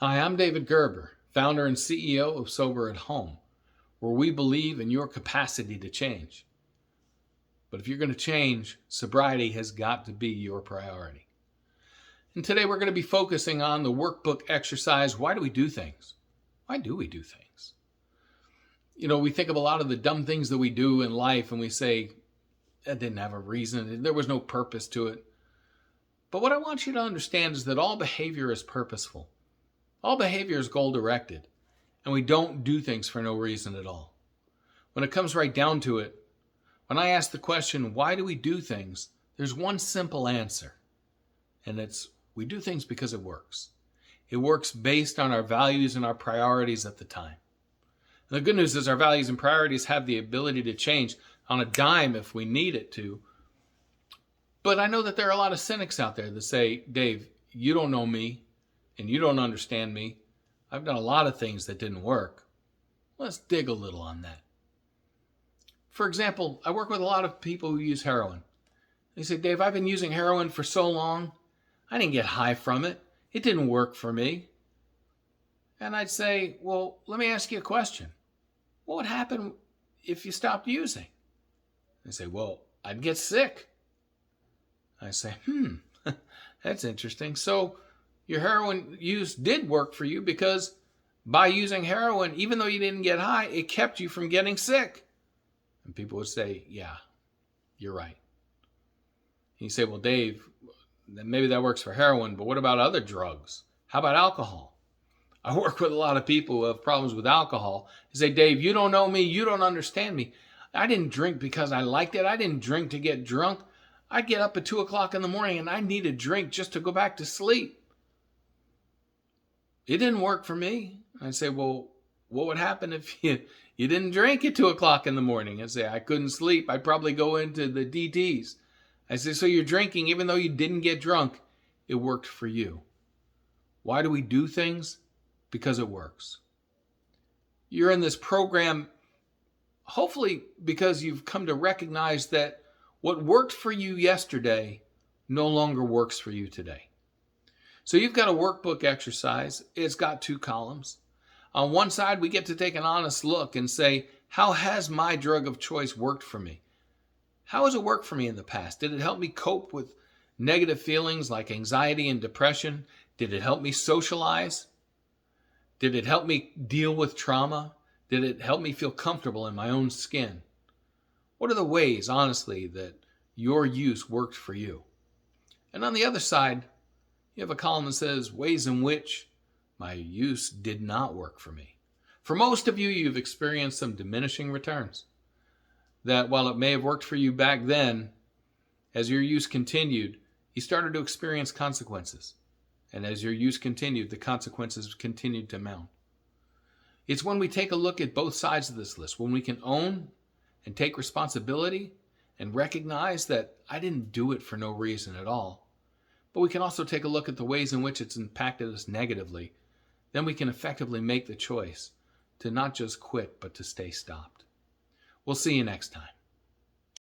Hi, I'm David Gerber, founder and CEO of Sober at Home, where we believe in your capacity to change. But if you're going to change, sobriety has got to be your priority. And today we're going to be focusing on the workbook exercise. Why do we do things? Why do we do things? We think of a lot of the dumb things that we do in life and we say, that didn't have a reason. There was no purpose to it. But what I want you to understand is that all behavior is purposeful. All behavior is goal-directed, and we don't do things for no reason at all. When it comes right down to it, when I ask the question, why do we do things, there's one simple answer, and it's we do things because it works. It works based on our values and our priorities at the time. And the good news is our values and priorities have the ability to change on a dime if we need it to. But I know that there are a lot of cynics out there that say, Dave, you don't know me, and you don't understand me. I've done a lot of things that didn't work. Let's dig a little on that. For example, I work with a lot of people who use heroin. They say, Dave, I've been using heroin for so long. I didn't get high from it. It didn't work for me. And I'd say, well, let me ask you a question. What would happen if you stopped using? They say, well, I'd get sick. I say, that's interesting. So your heroin use did work for you because by using heroin, even though you didn't get high, it kept you from getting sick. And people would say, yeah, you're right. And you say, well, Dave, maybe that works for heroin, but what about other drugs? How about alcohol? I work with a lot of people who have problems with alcohol. They say, Dave, you don't know me. You don't understand me. I didn't drink because I liked it. I didn't drink to get drunk. I'd get up at 2 o'clock in the morning and I need a drink just to go back to sleep. It didn't work for me. I say, well, what would happen if you didn't drink at 2 o'clock in the morning? I say, I couldn't sleep. I'd probably go into the DTs. I say, so you're drinking even though you didn't get drunk. It worked for you. Why do we do things? Because it works. You're in this program, hopefully because you've come to recognize that what worked for you yesterday no longer works for you today. So you've got a workbook exercise. It's got 2 columns. On one side, we get to take an honest look and say, how has my drug of choice worked for me? How has it worked for me in the past? Did it help me cope with negative feelings like anxiety and depression? Did it help me socialize? Did it help me deal with trauma? Did it help me feel comfortable in my own skin? What are the ways, honestly, that your use worked for you? And on the other side, you have a column that says ways in which my use did not work for me. For most of you, you've experienced some diminishing returns. That while it may have worked for you back then, as your use continued, you started to experience consequences. And as your use continued, the consequences continued to mount. It's when we take a look at both sides of this list, when we can own and take responsibility and recognize that I didn't do it for no reason at all. But we can also take a look at the ways in which it's impacted us negatively. Then we can effectively make the choice to not just quit, but to stay stopped. We'll see you next time.